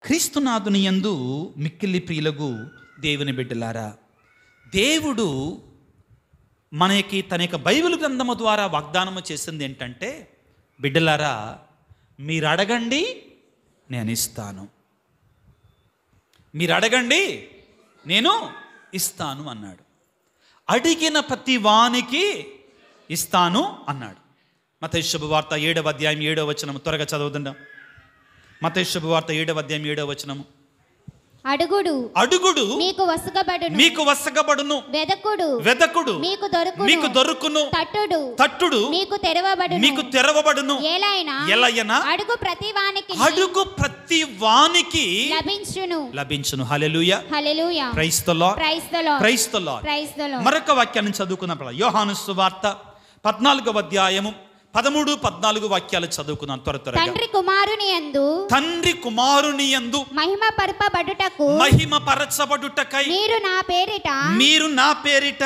క్రీస్తునాథుని యందు మిక్కిలి ప్రియులకు దేవుని బిడ్డలారా, దేవుడు మనకి తన యొక్క బైబిల్ గ్రంథము ద్వారా వాగ్దానము చేసింది ఏంటంటే, బిడ్డలారా మీరు అడగండి నేను ఇస్తాను, మీరు అడగండి నేను ఇస్తాను అన్నాడు. అడిగిన ప్రతి వానికి ఇస్తాను అన్నాడు. మత్తయి శుభవార్త 7వ అధ్యాయం 7వ వచనం త్వరగా చదువుతుందాం. మత్తయి శుభవార్త 7వ అధ్యాయం 7వ వచనం. అడుగుడు మీకు వసగబడును, వెదకుడు మీకు దొరుకును, తట్టుడు మీకు తెరవబడును. ఎలయనా అడుగు ప్రతి వానికి లభించును. Hallelujah, praise the Lord, praise the Lord. మరొక వాక్యాన్ని చదువుకున్నప్పుడు యోహాను సువార్త 14వ అధ్యాయము 13-14 వాక్యాలు చదువుకున్నాం త్వరగా. తండ్రి కుమారుని యందు మహిమపరచబడుటకై మీరు నా పేరిట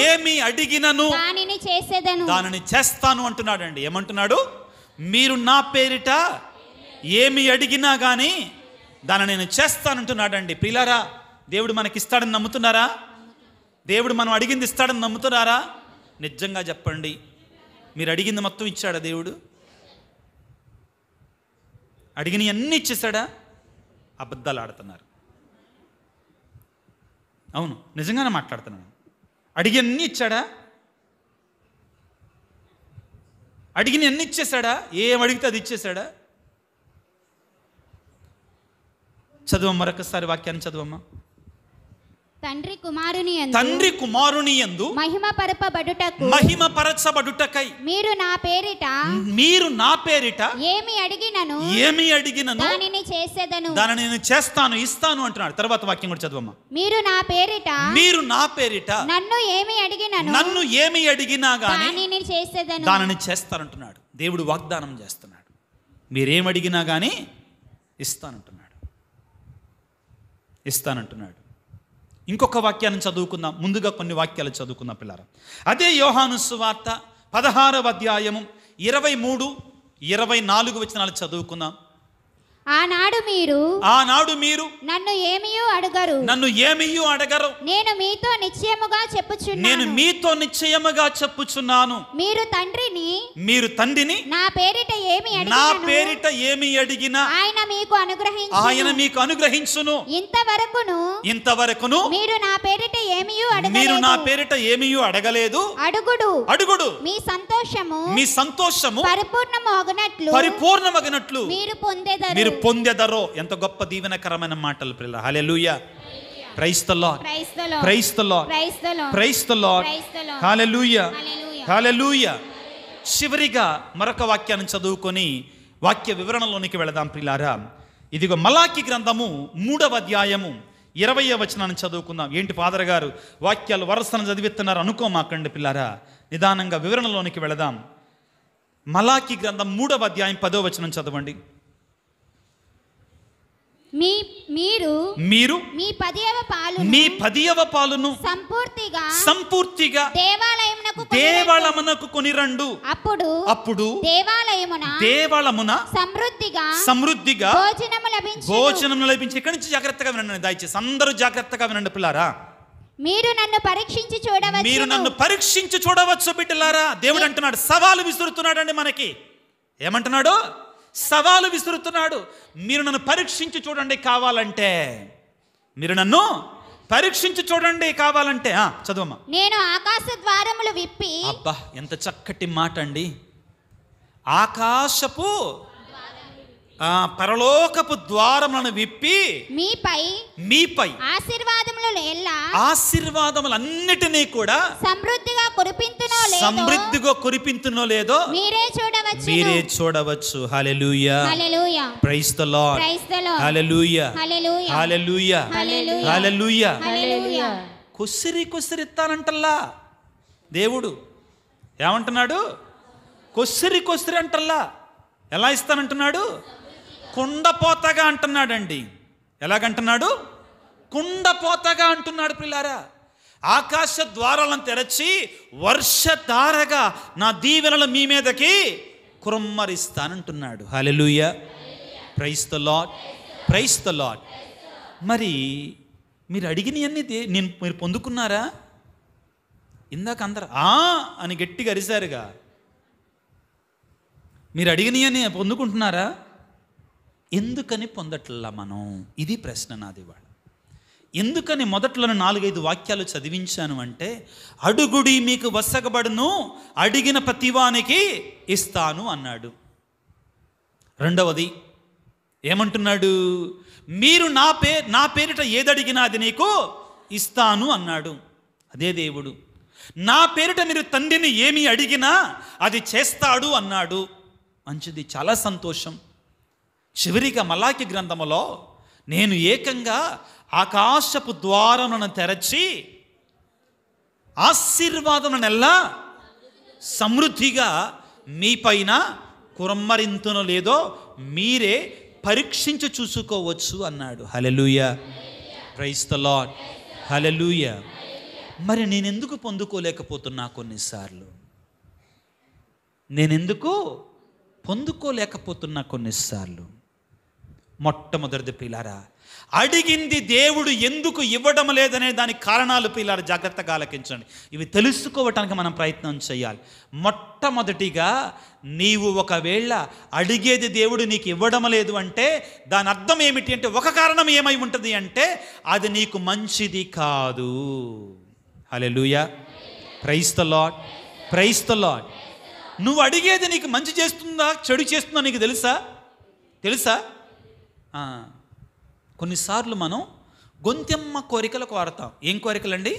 ఏమి అడిగినను దానిని చేస్తాను అంటున్నాడండి. ఏమంటున్నాడు? మీరు నా పేరిట ఏమి అడిగినా కానీ దానిని నేను చేస్తానంటున్నాడండి. ప్రియులారా, దేవుడు మనకి ఇస్తాడని నమ్ముతున్నారా? దేవుడు మనం అడిగింది ఇస్తాడని నమ్ముతున్నారా? నిజంగా చెప్పండి, మీరు అడిగింది మొత్తం ఇచ్చాడా దేవుడు? అడిగిన అన్నీ ఇచ్చేసాడా? అబద్ధాలు ఆడుతున్నారు. అవును, నిజంగానే మాట్లాడుతున్నాను. అడిగి అన్నీ ఇచ్చాడా? అడిగిన అన్నీ ఇచ్చేసాడా? ఏం అడిగితే అది ఇచ్చేసాడా? చదువు మరొకసారి వాక్యాన్ని చదువమ్మా. తండ్రి కుమారుని యందు మహిమపరచబడుటకై మీరు నా పేరిట ఏమి అడిగినను దానిని నేను చేస్తాను, ఇస్తాను అంటున్నాడు. తర్వాత వాక్యం కూడా చదువమ్మా. మీరు నా పేరిట నన్ను ఏమి అడిగినా గాని దానిని చేస్తానంటున్నాడు. దేవుడు వాగ్దానం చేస్తున్నాడు. మీరేమడిగినా గాని ఇస్తానంటున్నాడు. ఇంకొక వాక్యాన్ని చదువుకుందాం. ముందుగా కొన్ని వాక్యాలు చదువుకుందాం పిల్లారా. అదే యోహాను సువార్త 16వ అధ్యాయము 23-24 వచనాలు చదువుకుందాం. ఆనాడు మీరు నన్ను ఏమీయూ అడగరు. నేను మీతో నిశ్చయముగా చెప్పుచున్నాను. మీరు తండ్రిని నా పేరిట ఏమి అడిగినా ఆయన మీకు అనుగ్రహించును. ఇంతవరకును మీరు నా పేరిట ఏమీయూ అడగలేదు. అడుగుడు మీ సంతోషము పరిపూర్ణమగునట్లు మీరు పొందెదరో. ఎంత గొప్ప దీవెనకరమైన మాటలు ప్రియులారా. Hallelujah, praise the Lord, praise the Lord, praise the Lord, hallelujah, hallelujah. చివరిగా మరొక వాక్యాన్ని చదువుకొని వాక్య వివరణలోనికి వెళదాం ప్రియులారా. ఇదిగో మలాకి గ్రంథము 3వ అధ్యాయము 20వ వచనాన్ని చదువుకుందాం. ఏంటి ఫాదర్ గారు వాక్యాలు వరుసను చదివిస్తున్నారు అనుకోమాకండి పిల్లారా. నిదానంగా వివరణలోనికి వెళదాం. మలాకి గ్రంథం 3వ అధ్యాయం 10వ వచనం చదవండి. మీరు మీ 10వ పాలును సంపూర్తిగా దేవాలయమునకు కొనిరండు. అప్పుడు దేవాలయమున సమృద్ధిగా భోజనము లభించి. ఇక్కడి నుంచి జాగ్రత్తగా వినండి దయచేసి, అందరూ జాగ్రత్తగా వినండి పిల్లారా. మీరు నన్ను పరీక్షించి చూడవచ్చు బిడ్డలారా. దేవుడు అంటున్నాడు, సవాలు విసురుతున్నాడండి మనకి. ఏమంటున్నాడు? సవాలు విసురుతున్నాడు. మీరు నన్ను పరీక్షించి చూడండి కావాలంటే, మీరు నన్ను పరీక్షించి చూడండి కావాలంటే. చదువమ్మా. నేను ఆకాశ ద్వారములు విప్పి. అబ్బా, ఎంత చక్కటి మాట అండి. ఆకాశపు పరలోకపు ద్వారములను విప్పి మీపై ఆశీర్వాదములన్నిటినీ కూడా సమృద్ధిగా కురిపింతునో లేదో మీరే చూడవచ్చు. హల్లెలూయా, praise the Lord, hallelujah, hallelujah, హల్లెలూయా. కొస్సిరిస్తానంటల్లా దేవుడు. ఏమంటున్నాడు? కొస్సిరి అంటల్లా. ఎలా ఇస్తానంటున్నాడు? కుండపోతగా అంటున్నాడండి. ఎలాగంటున్నాడు? కుండపోతగా అంటున్నాడు పిల్లారా. ఆకాశ ద్వారాలను తెరచి వర్షధారగా నా దీవెనలు మీ మీదకి కుమ్మరిస్తానంటున్నాడు. Hallelujah, praise the Lord, praise the Lord. మరి మీరు అడిగినవన్నీ మీరు పొందుకున్నారా? ఇందాక అందరు అని గట్టిగా అరిశారుగా. మీరు అడిగినవన్నీ పొందుకుంటున్నారా? ఎందుకని పొందట్లా మనం? ఇది ప్రశ్న నాది. వాడు ఎందుకని మొదట్లో 4-5 వాక్యాలు చదివించాను అంటే, అడుగుడి మీకు వసగబడును, అడిగిన ప్రతివానికి ఇస్తాను అన్నాడు. రెండవది ఏమంటున్నాడు? మీరు నా పేరిట ఏదడిగినా అది నీకు ఇస్తాను అన్నాడు. అదే దేవుడు. నా పేరిట మీరు తండ్రిని ఏమి అడిగినా అది చేస్తాడు అన్నాడు. మంచిది, చాలా సంతోషం. చివరిగా మలాకి గ్రంథములో నేను ఏకంగా ఆకాశపు ద్వారములను తెరచి ఆశీర్వాదమునెల్లా సమృద్ధిగా మీ పైన కుమ్మరింతునో లేదో మీరే పరీక్షించి చూసుకోవచ్చు అన్నాడు. హల్లెలూయా, ప్రైజ్ ద లార్డ్, హల్లెలూయా. మరి నేనెందుకు పొందుకోలేకపోతున్నా? కొన్నిసార్లు నేనెందుకు పొందుకోలేకపోతున్నా? కొన్నిసార్లు మొట్టమొదటిది ప్రియులారా, అడిగింది దేవుడు ఎందుకు ఇవ్వడం లేదనే దానికి కారణాలు ప్రియులారా జాగ్రత్తగా ఆలకించండి. ఇవి తెలుసుకోవటానికి మనం ప్రయత్నం చేయాలి. మొట్టమొదటిగా, నీవు ఒకవేళ అడిగేది దేవుడు నీకు ఇవ్వడం లేదు అంటే దాని అర్థం ఏమిటి అంటే, ఒక కారణం ఏమై ఉంటుంది అంటే అది నీకు మంచిది కాదు. Hallelujah, praise the Lord, praise the Lord. నువ్వు అడిగేది నీకు మంచి చేస్తుందా చెడు చేస్తుందా నీకు తెలుసా? కొన్నిసార్లు మనం గొంతెమ్మ కోరికలకు వాడతాం. ఏం కోరికలండి?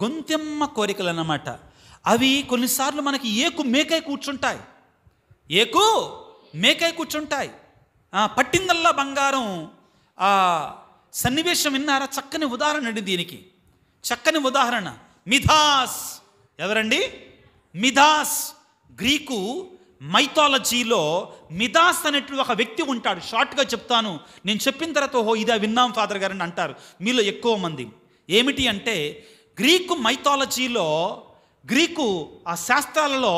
గొంతెమ్మ కోరికలు అన్నమాట. అవి కొన్నిసార్లు మనకి మేకై కూర్చుంటాయి. పట్టిందల్లా బంగారం సన్నివేశం విన్నారా? చక్కని ఉదాహరణ అండి దీనికి. చక్కని ఉదాహరణ మిథాస్. ఎవరండి? మిథాస్. గ్రీకు మైథాలజీలో మిథాస్ అనేటువంటి ఒక వ్యక్తి ఉంటాడు. షార్ట్గా చెప్తాను, నేను చెప్పిన తర్వాత ఇదా విన్నాం ఫాదర్ గారు అని అంటారు మీలో ఎక్కువ మంది. ఏమిటి అంటే, గ్రీకు మైథాలజీలో, గ్రీకు ఆ శాస్త్రాలలో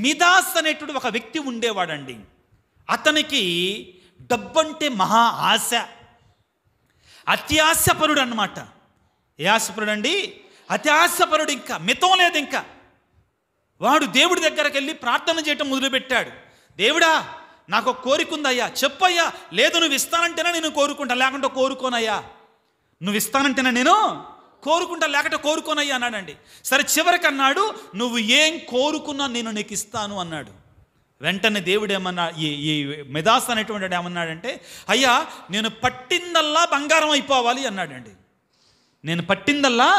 మిథాస్ అనేటువంటి ఒక వ్యక్తి ఉండేవాడండి. అతనికి డబ్బంటే మహా ఆశ, అత్యాశపరుడు అన్నమాట. ఏ ఆశపరుడు అండి? అత్యాశపరుడు. ఇంకా మితం లేదు. ఇంకా వాడు దేవుడి దగ్గరికి వెళ్ళి ప్రార్థన చేయటం మొదలుపెట్టాడు. దేవుడా, నాకు ఒక కోరిక ఉందయ్యా, చెప్పయ్యా. లేదు, నువ్వు ఇస్తానంటేనే నేను కోరుకుంటా, లేకుంటే కోరుకోనయ్యా. నువ్వు ఇస్తానంటేనే నేను కోరుకుంటా, లేకుంటే కోరుకోనయ్యా అన్నాడండి. సరే, చివరికి అన్నాడు, నువ్వు ఏం కోరుకున్నా నేను నీకు ఇస్తాను అన్నాడు. వెంటనే దేవుడు ఏమన్నా, ఈ మిథాస్ అనేటువంటి ఏమన్నాడంటే, అయ్యా, నేను పట్టిందల్లా బంగారం అయిపోవాలి అన్నాడండి. నేను పట్టిందల్లా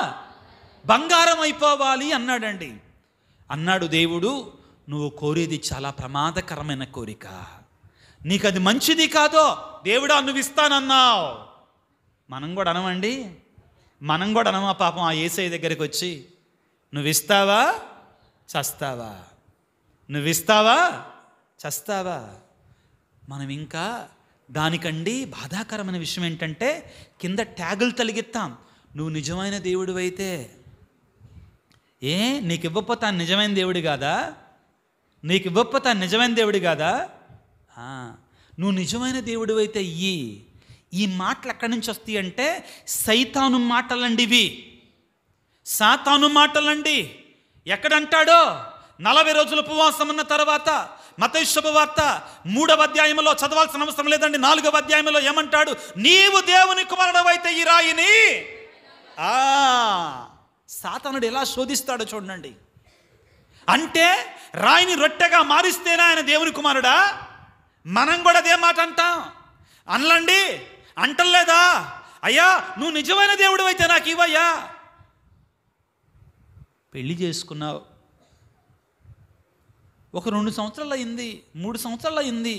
బంగారం అయిపోవాలి అన్నాడండి. అన్నాడు దేవుడు, నువ్వు కోరేది చాలా ప్రమాదకరమైన కోరిక, నీకు అది మంచిది కాదో. దేవుడా, నువ్వు ఇస్తానన్నావు. మనం కూడా అనమండి, మనం కూడా అనమా పాపం ఆ యేసయ్య దగ్గరికి వచ్చి, నువ్వు ఇస్తావా చస్తావా, నువ్వు ఇస్తావా చస్తావా. మనం ఇంకా దానికండి బాధాకరమైన విషయం ఏంటంటే, కింద ట్యాగులు తలిగిస్తాం, నువ్వు నిజమైన దేవుడు అయితే. నీకు ఇవ్వకపోతే ఆ నిజమైన దేవుడు కాదా? నీకు ఇవ్వకపోతే ఆ నిజమైన దేవుడు కాదా? నువ్వు నిజమైన దేవుడు అయితే ఇయ్యి. ఈ మాటలు ఎక్కడి నుంచి వస్తాయి అంటే, సైతాను మాటలండి ఇవి, సాతాను మాటలండి. ఎక్కడంటాడో, 40 రోజులు ఉపవాసం ఉన్న తర్వాత మత్తయి శుభవార్త 3వ అధ్యాయంలో చదవాల్సిన అవసరం లేదండి. 4వ అధ్యాయంలో ఏమంటాడు? నీవు దేవుని కుమారుడవైతే ఈ రాయిని. సాతానుడు ఎలా శోధిస్తాడో చూడండి. అంటే రాయిని రొట్టెగా మారిస్తేనే ఆయన దేవుని కుమారుడా? మనం కూడా అదే మాట అంటాం. అనలండి, అంటలేదా? అయ్యా, నువ్వు నిజమైన దేవుడు అయితే నాకు ఇవ్వయ్యా. పెళ్లి చేసుకున్నావు, ఒక 2 సంవత్సరాలు అయింది, 3 సంవత్సరాలు అయింది,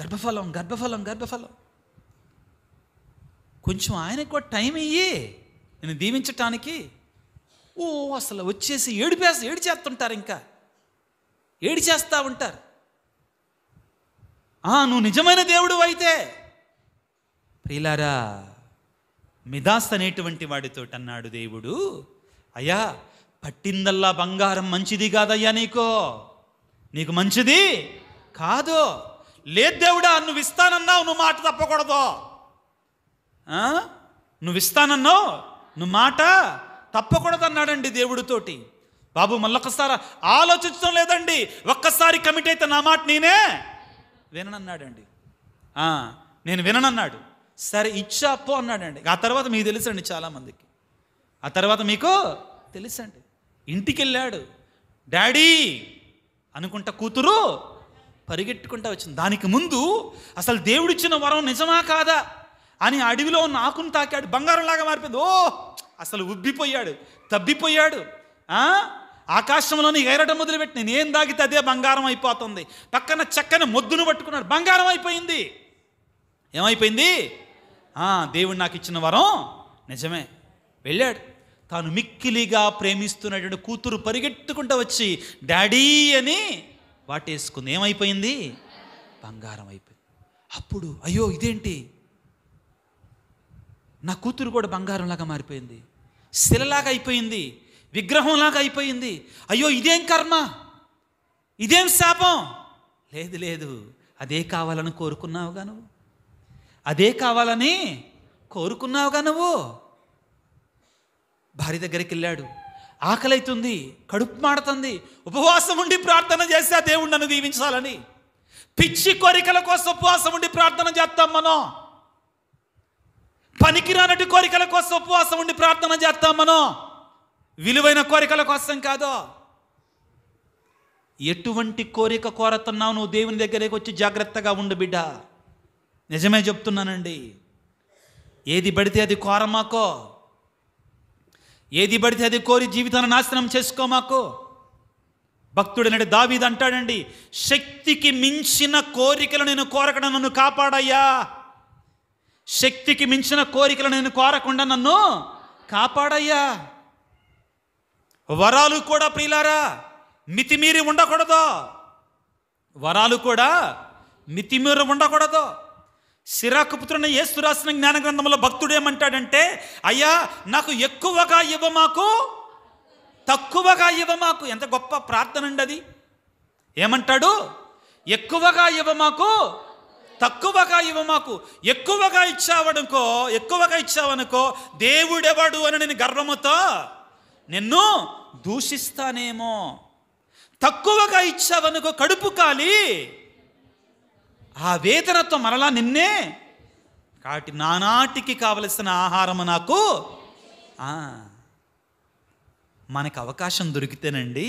గర్భఫలం గర్భఫలం గర్భఫలం. కొంచెం ఆయనకు కూడా టైం ఇయ్యి నేను దీవించటానికి. అసలు వచ్చేసి ఏడిచేస్తుంటారు, ఇంకా ఏడిచేస్తూ ఉంటారు. నువ్వు నిజమైన దేవుడు అయితే. ప్రియులారా, మిథాస్ అనేటువంటి వాడితో అన్నాడు దేవుడు, అయ్యా, పట్టిందల్లా బంగారం మంచిది కాదయ్యా, నీకు మంచిది కాదు. లేదు దేవుడా, నువ్వు ఇస్తానన్నావు, నువ్వు మాట తప్పకూడదు. నువ్వు ఇస్తానన్నావు, నువ్వు మాట తప్పకూడదు అన్నాడండి దేవుడితోటి. బాబు మళ్ళొక్కసారి ఆలోచించడం లేదండి, ఒక్కసారి కమిట్ అయితే నా మాట నేనే విననన్నాడండి. నేను విననన్నాడు. సరే ఇచ్చా పో అన్నాడండి. ఆ తర్వాత మీకు తెలుసండి, చాలామందికి ఆ తర్వాత మీకు తెలుసండి. ఇంటికి వెళ్ళాడు, డాడీ అనుకుంటా కూతురు పరిగెట్టుకుంటా వచ్చింది. దానికి ముందు అసలు దేవుడిచ్చిన వరం నిజమా కాదా అని అడవిలో ఉన్న ఆకును తాకాడు, బంగారంలాగా మారిపోయింది. అసలు ఉబ్బిపోయాడు, తబ్బిపోయాడు. ఆకాశంలోని ఎగరడం మొదలుపెట్టి నేనేం తాగితే అదే బంగారం అయిపోతుంది. పక్కన చక్కని మొద్దును పట్టుకున్నాడు, బంగారం అయిపోయింది. ఏమైపోయింది? దేవుడు నాకు ఇచ్చిన వరం నిజమే. వెళ్ళాడు, తాను మిక్కిలిగా ప్రేమిస్తున్నటువంటి కూతురు పరిగెత్తుకుంటూ వచ్చి డాడీ అని వాటేసుకుంది. ఏమైపోయింది? బంగారం అయిపోయింది. అప్పుడు అయ్యో ఇదేంటి, నా కూతురు కూడా బంగారంలాగా మారిపోయింది, శిలలాగా అయిపోయింది, విగ్రహంలాగా అయిపోయింది. అయ్యో ఇదేం కర్మ, ఇదేం శాపం. లేదు లేదు, అదే కావాలని కోరుకున్నావుగా నువ్వు, అదే కావాలని కోరుకున్నావుగా నువ్వు. భార్య దగ్గరికి వెళ్ళాడు, ఆకలైతుంది, కడుపు మాడుతుంది, ఉపవాసం ఉండి ప్రార్థన చేస్తే దేవుడు నన్ను దీవించాలని. పిచ్చి కోరికల కోసం ఉపవాసం ఉండి ప్రార్థన చేస్తాం మనం, పనికిరానటి కోరికల కోసం ఉపవాసం ఉండి ప్రార్థన చేస్తాం మనం, విలువైన కోరికల కోసం కాదు. ఎటువంటి కోరిక కోరుతున్నావు నువ్వు దేవుని దగ్గరికి వచ్చి జాగ్రత్తగా ఉండు బిడ్డ. నిజమే చెప్తున్నానండి, ఏది పడితే అది కోరమాకో, ఏది పడితే అది కోరి జీవితాన్ని నాశనం చేసుకోమాకో. భక్తుడైన దావీదు అంటాడండి, శక్తికి మించిన కోరికలు నేను కోరకుండా నన్ను కాపాడయ్యా, శక్తికి మించిన కోరికలు నేను కోరకుండా నన్ను కాపాడయ్యా. వరాలు కూడా ప్రియులారా మితిమీరి ఉండకూడదు, వరాలు కూడా మితిమీరి ఉండకూడదు. సిరాకు పుత్రుడైన యేసు రాసిన జ్ఞాన గ్రంథంలో భక్తుడు ఏమంటాడంటే, అయ్యా నాకు ఎక్కువగా ఇవ్వమాకు, తక్కువగా ఇవ్వమాకు. ఎంత గొప్ప ప్రార్థన అండి అది. ఏమంటాడు? ఎక్కువగా ఇవ్వమాకు, తక్కువగా ఇవ్వమాకు. ఎక్కువగా ఇచ్చావనుకో దేవుడెవడు అని నేను గర్వముతో నిన్ను దూషిస్తానేమో. తక్కువగా ఇచ్చావనుకో కడుపు కాలి ఆ వేదనతో మరలా నిన్నే కాబట్టి నానాటికి కావలసిన ఆహారము నాకు. మనకు అవకాశం దొరికితేనండి,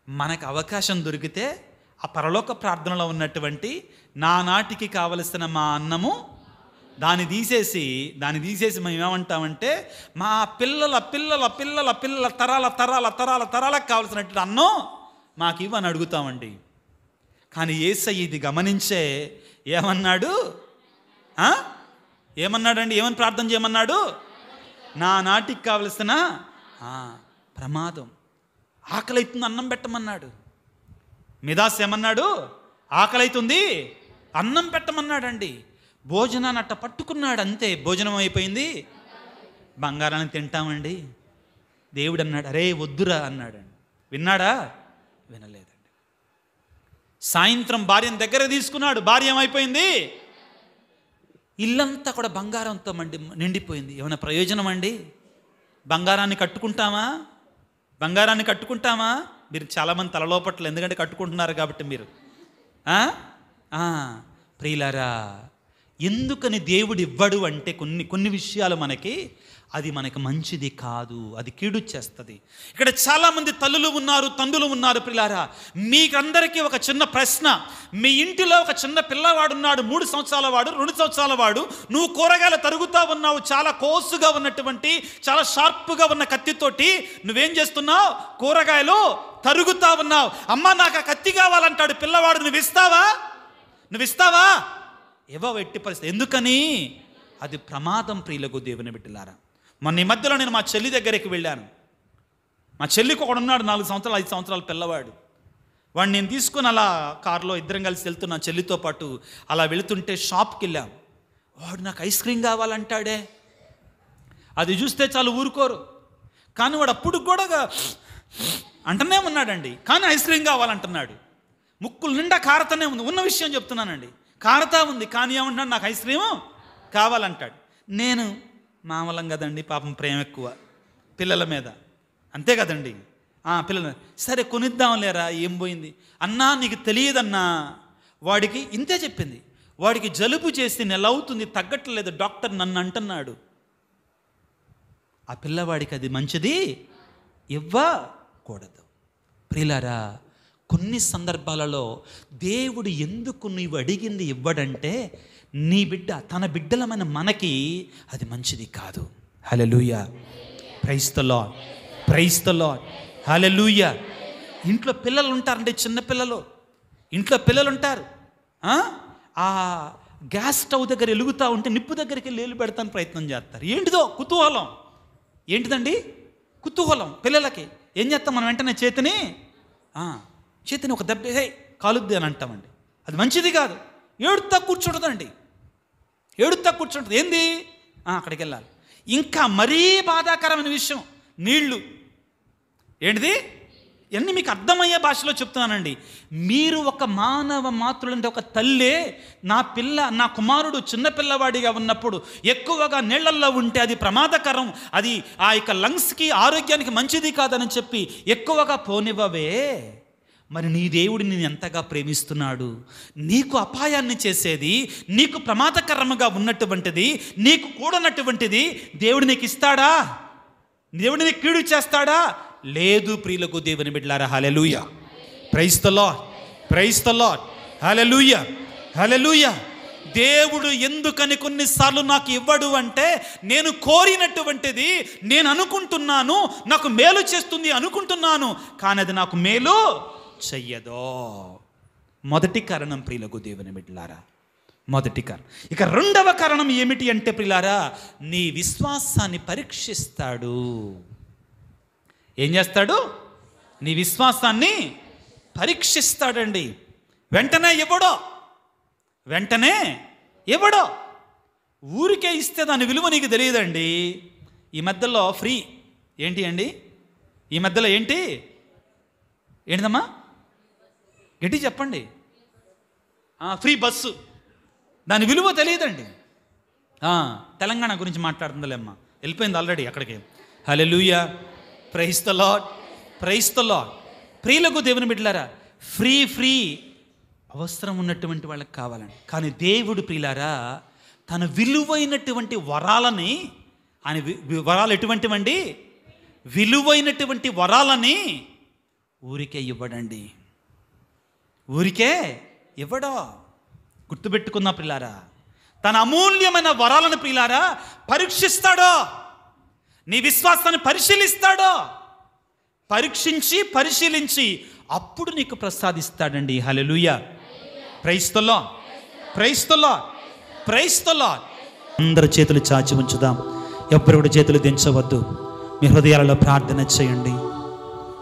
మనకు అవకాశం దొరికితే ఆ పరలోక ప్రార్థనలో ఉన్నటువంటి నానాటికి కావలసిన మా అన్నము దాన్ని తీసేసి మేము ఏమంటామంటే మా పిల్లల పిల్లల పిల్లల పిల్లల తరాల తరాల తరాల తరాలకు కావలసినటువంటి అన్నం మాకు ఇవ్వని అడుగుతామండి. కానీ యేసయ్య ఇది గమనించే ఏమన్నాడు? ఏమన్నాడండి? ఏమని ప్రార్థన చేయమన్నాడు? నా నాటికి కావలసిన ప్రమాదం, ఆకలైతుంది అన్నం పెట్టమన్నాడు. మిదాస్ ఏమన్నాడు? ఆకలైతుంది అన్నం పెట్టమన్నాడండి. భోజనాన్ని అట్ట పట్టుకున్నాడు, అంతే. భోజనం అయిపోయింది, బంగారాన్ని తింటామండి. దేవుడు అన్నాడు, అరే వద్దురా అన్నాడండి. విన్నాడా? వినలేదండి. సాయంత్రం భార్యను దగ్గర తీసుకున్నాడు, భార్య ఏమైపోయింది? ఇల్లంతా కూడా బంగారంతో నిండిపోయింది. ఏమైనా ప్రయోజనం అండి? బంగారాన్ని కట్టుకుంటామా? మీరు చాలామంది తలలోపట్ల, ఎందుకంటే కట్టుకుంటున్నారు కాబట్టి మీరు. ప్రియులారా, ఎందుకని దేవుడు ఇవ్వడు అంటే కొన్ని విషయాలు అది మనకి మంచిది కాదు, అది కీడు చేస్తుంది. ఇక్కడ చాలామంది తల్లులు ఉన్నారు, తండ్రులు ఉన్నారు. ప్రియులారా, మీకందరికీ ఒక చిన్న ప్రశ్న. మీ ఇంటిలో ఒక చిన్న పిల్లవాడు ఉన్నాడు, 3 సంవత్సరాల వాడు, 2 సంవత్సరాల వాడు. నువ్వు కూరగాయలు తరుగుతూ ఉన్నావు, చాలా కోసుగా ఉన్నటువంటి, చాలా షార్ప్గా ఉన్న కత్తితోటి నువ్వేం చేస్తున్నావు? కూరగాయలు తరుగుతూ ఉన్నావు. అమ్మ నాకు ఆ కత్తి కావాలంటాడు పిల్లవాడు. నువ్వు ఇస్తావా? ఏవో ఎట్టి పరిస్థితి. ఎందుకని? అది ప్రమాదం. ప్రియులకు దేవుని బిడ్డలారా, మొన్న ఈ మధ్యలో నేను మా చెల్లి దగ్గరికి వెళ్ళాను. మా చెల్లికి ఒకడు ఉన్నాడు, 4 సంవత్సరాలు 5 సంవత్సరాల పిల్లవాడు. వాడిని నేను తీసుకుని అలా కారులో ఇద్దరం కలిసి వెళ్తున్నా, చెల్లితో పాటు అలా వెళుతుంటే షాప్కి వెళ్ళాం. వాడు నాకు ఐస్ క్రీమ్ కావాలంటాడే. అది చూస్తే చాలు ఊరుకోరు, కానీ వాడు అప్పుడు కూడా అంటనే ఉన్నాడండి, కానీ ఐస్ క్రీమ్ కావాలంటున్నాడు. ముక్కులు నిండా కారతనే ఉంది, ఉన్న విషయం చెప్తున్నానండి, కారతా ఉంది. కానీ ఏమంటున్నాడు, నాకు ఐస్ క్రీము కావాలంటాడు. నేను మామూలం కదండి, పాపం ప్రేమ ఎక్కువ పిల్లల మీద, అంతే కదండి. పిల్లలు సరే కొనిద్దాం లేరా, ఏం పోయింది అన్నా, నీకు తెలియదన్నా. వాడికి ఇంతే చెప్పింది, వాడికి జలుబు చేసి నెల అవుతుంది, తగ్గట్లేదు, డాక్టర్ నన్ను అంటున్నాడు. ఆ పిల్లవాడికి అది మంచిది ఇవ్వకూడదు. ప్రియులారా, కొన్ని సందర్భాలలో దేవుడు ఎందుకు నీవు అడిగింది ఇవ్వడంటే, నీ బిడ్డ తన బిడ్డలమైన మనకి అది మంచిది కాదు. Hallelujah, praise the Lord, praise the Lord, hallelujah. ఇంట్లో పిల్లలు ఉంటారండి, చిన్నపిల్లలు ఇంట్లో పిల్లలు ఉంటారు. ఆ గ్యాస్ స్టవ్ దగ్గర వెలుగుతూ ఉంటే నిప్పు దగ్గరికి లేలు పెడతాను ప్రయత్నం చేస్తారు. ఏంటిదో కుతూహలం, ఏంటిదండి కుతూహలం పిల్లలకి. ఏం చేస్తాం మనం, వెంటనే చేతిని ఒక దెబ్బ కాలుద్ది అని అంటామండి. అది మంచిది కాదు. ఏడుతా కూర్చుంటుందండి, ఏడుతా కూర్చుంటుంది. ఏంది, అక్కడికి వెళ్ళాలి. ఇంకా మరీ బాధాకరమైన విషయం, నీళ్లు. ఏంటిది, ఇవన్నీ మీకు అర్థమయ్యే భాషలో చెప్తున్నానండి. మీరు ఒక మానవ మాతృలంటే, ఒక తల్లే నా కుమారుడు చిన్నపిల్లవాడిగా ఉన్నప్పుడు ఎక్కువగా నీళ్లల్లో ఉంటే అది ప్రమాదకరం, అది ఆ యొక్క లంగ్స్కి ఆరోగ్యానికి మంచిది కాదని చెప్పి ఎక్కువగా పోనివ్వవే. మరి నీ దేవుడు నేను ఎంతగా ప్రేమిస్తున్నాడు, నీకు అపాయాన్ని చేసేది, నీకు ప్రమాదకరముగా ఉన్నటువంటిది, నీకు కూడనటువంటిది దేవుడు నీకు ఇస్తాడా? దేవుడు నీకు కీడు చేస్తాడా? లేదు. ప్రియులకు దేవుని బిడ్డలారా, hallelujah, praise the Lord, praise the Lord, hallelujah, hallelujah. దేవుడు ఎందుకని కొన్నిసార్లు నాకు ఇవ్వడు అంటే, నేను కోరినటువంటిది నేను అనుకుంటున్నాను, నాకు మేలు చేస్తుంది అనుకుంటున్నాను, కానీ అది నాకు మేలు చెయ్యదో. మొదటి కారణం ప్రియులకు దేవుని బిడ్డలారా, మొదటి కారణం. ఇక రెండవ కారణం ఏమిటి అంటే ప్రియులారా, నీ విశ్వాసాన్ని పరీక్షిస్తాడు. ఏం చేస్తాడు? నీ విశ్వాసాన్ని పరీక్షిస్తాడండి. వెంటనే ఇవ్వడో. ఊరికే ఇస్తే దాని విలువ నీకు తెలియదండి. ఈ మధ్యలో ఫ్రీ ఏంటి అండి, ఈ మధ్యలో ఏంటిదమ్మా, గట్టి చెప్పండి. ఫ్రీ బస్సు, దాని విలువ తెలియదండి. తెలంగాణ గురించి మాట్లాడుతుందిలేమ్మా, వెళ్ళిపోయింది ఆల్రెడీ అక్కడికి. Hallelujah, praise the Lord, praise the Lord. ప్రియులకు దేవుని బిడ్డలారా, ఫ్రీ అవసరం ఉన్నటువంటి వాళ్ళకి కావాలండి. కానీ దేవుడు ప్రియులారా తన విలువైనటువంటి వరాలని, ఆయన వరాలు ఎటువంటివండి, విలువైనటువంటి వరాలని ఊరికే ఇవ్వడండి, ఊరికే ఇవ్వడో. గుర్తుపెట్టుకున్నా ప్రియులారా, తన అమూల్యమైన వరాలను ప్రియులారా పరీక్షిస్తాడో, నీ విశ్వాసాన్ని పరిశీలిస్తాడో, పరిశీలించి అప్పుడు నీకు ప్రసాదిస్తాడండి. Hallelujah, praise the Lord, praise the Lord, praise the Lord. అందరూ చేతులు చాచి ఉంచుదాం, ఎవ్వరు కూడా చేతులు దించవద్దు. మీ హృదయాలలో ప్రార్థన చేయండి,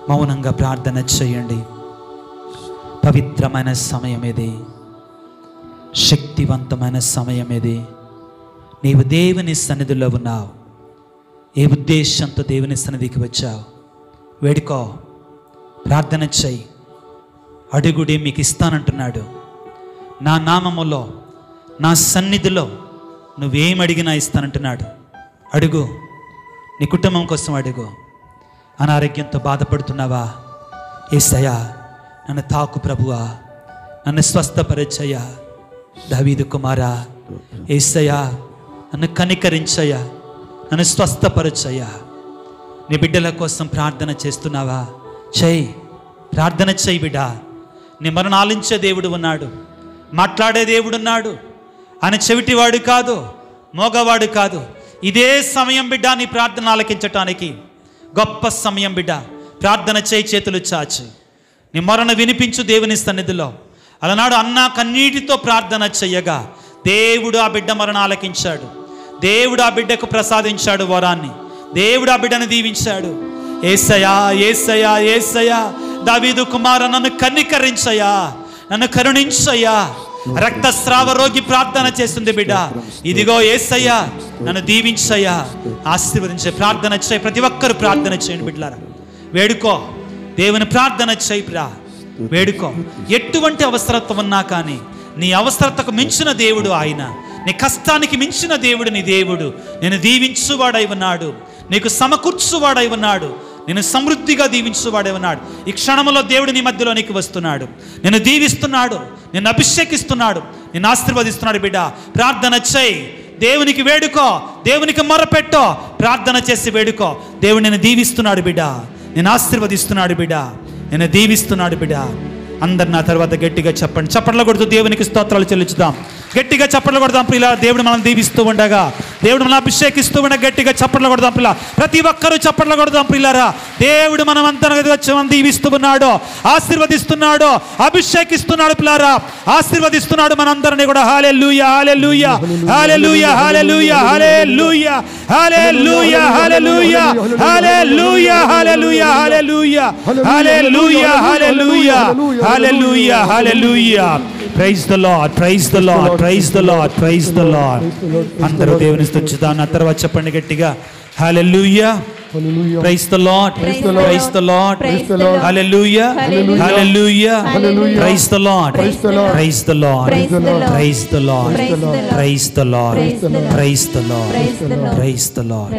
మౌనంగా ప్రార్థన చేయండి. పవిత్రమైన సమయం ఇది, శక్తివంతమైన సమయం ఇది. నీవు దేవుని సన్నిధిలో ఉన్నావు, ఏ ఉద్దేశంతో దేవుని సన్నిధికి వచ్చావు? వేడుకో, ప్రార్థన చెయ్యి. అడుగుడి, మీకు ఇస్తానంటున్నాడు. నా నామములో, నా సన్నిధిలో నువ్వేం అడిగినా ఇస్తానంటున్నాడు. అడుగు, నీ కుటుంబం కోసం అడుగు. అనారోగ్యంతో బాధపడుతున్నావా? యేసయ్యా నన్ను తాకు ప్రభువా, నన్ను స్వస్థపరచయ్యా. దావీదు కుమారా, యేసయ్యా నన్ను కనికరించయ్యా, నన్ను స్వస్థపరచయ్యా. నీ బిడ్డల కోసం ప్రార్థన చేస్తున్నావా? చెయ్యి, ప్రార్థన చెయ్యి బిడ్డ. నీ మరణ ఆలించే దేవుడు ఉన్నాడు, మాట్లాడే దేవుడు ఉన్నాడు. ఆయన చెవిటివాడు కాదు, మోగవాడు కాదు. ఇదే సమయం బిడ్డ నీ ప్రార్థన ఆలకించటానికి, గొప్ప సమయం బిడ్డ. ప్రార్థన చేయి, చేతులు చాచి. నీ మొరను వినిపించు దేవుని సన్నిధిలో. అలనాడు అన్న కన్నీటితో ప్రార్థన చెయ్యగా దేవుడు ఆ బిడ్డ మరణ ఆలకించాడు. దేవుడు ఆ బిడ్డకు ప్రసాదించాడు వరాన్ని. దేవుడు ఆ బిడ్డను దీవించాడు. యేసయ్యా, యేసయ్యా, యేసయ్యా, దావీదు కుమార నన్ను కనికరించయ్యా, నన్ను కరుణించయ్యా. రక్తస్రావ రోగి ప్రార్థన చేస్తుంది బిడ్డ. ఇదిగో యేసయ్యా నన్ను దీవించయ్యా, ఆశీర్వదించే ప్రార్థన చేయి. ప్రతి ఒక్కరు ప్రార్థన చేయండి బిడ్డలారా, వేడుకో, దేవుని ప్రార్థన చేయి. వేడుకో. ఎటువంటి అవసరత్వం ఉన్నా కానీ నీ అవసరతకు మించిన దేవుడు ఆయన. నీ కష్టానికి మించిన దేవుడు నీ దేవుడు. నేను దీవించువాడై ఉన్నాడు, నీకు సమకూర్చువాడై ఉన్నాడు, నేను సమృద్ధిగా దీవించువాడై ఉన్నాడు. ఈ క్షణంలో దేవుడు నీ మధ్యలోనికి వస్తున్నాడు, నేను దీవిస్తున్నాడు, నిన్ను అభిషేకిస్తున్నాడు, నిన్ను ఆశీర్వదిస్తున్నాడు. బిడ్డ, ప్రార్థన చేయి, దేవునికి వేడుకో, దేవునికి మొరపెట్టో, ప్రార్థన చేసి వేడుకో. దేవుడు నేను దీవిస్తున్నాడు బిడ్డ, నేను ఆశీర్వదిస్తున్నాడు బిడ్డ, నేను దీవిస్తున్నాడు బిడ్డ. అందరు నా తర్వాత గట్టిగా చెప్పండి. చప్పట్లు కొడుతూ దేవునికి స్తోత్రాలు చెల్లించుదాం. గట్టిగా చప్పట్లు కొడదాం ప్రియులా. దేవుడు మనం దీవిస్తూ ఉండగా, దేవుడు మనం అభిషేకిస్తూ ఉండగా గట్టిగా చప్పట్లు కొడదాం ప్రియులా. ప్రతి ఒక్కరూ చప్పట్లు కొడదాం ప్రియులారా. దేవుడు మనం అంతా వచ్చి మనం దీవిస్తూ ఉన్నాడు, ఆశీర్వదిస్తున్నాడు, అభిషేకిస్తున్నాడు ప్రియులారా, ఆశీర్వదిస్తున్నాడు మనందరినీ కూడా. Hallelujah, hallelujah, hallelujah, hallelujah, hallelujah, hallelujah, hallelujah, hallelujah, hallelujah, hallelujah, hallelujah, hallelujah, hallelujah, hallelujah. Praise the Lord, praise the Lord, praise the Lord, praise the Lord. అందరూ దేవుని స్తుతిద్దాం. ఆ తర్వాత చెప్పండి గట్టిగా, hallelujah, praise the Lord, praise the Lord, hallelujah, hallelujah, praise the Lord, praise the Lord, praise the Lord, praise the Lord, praise the Lord, praise the lord.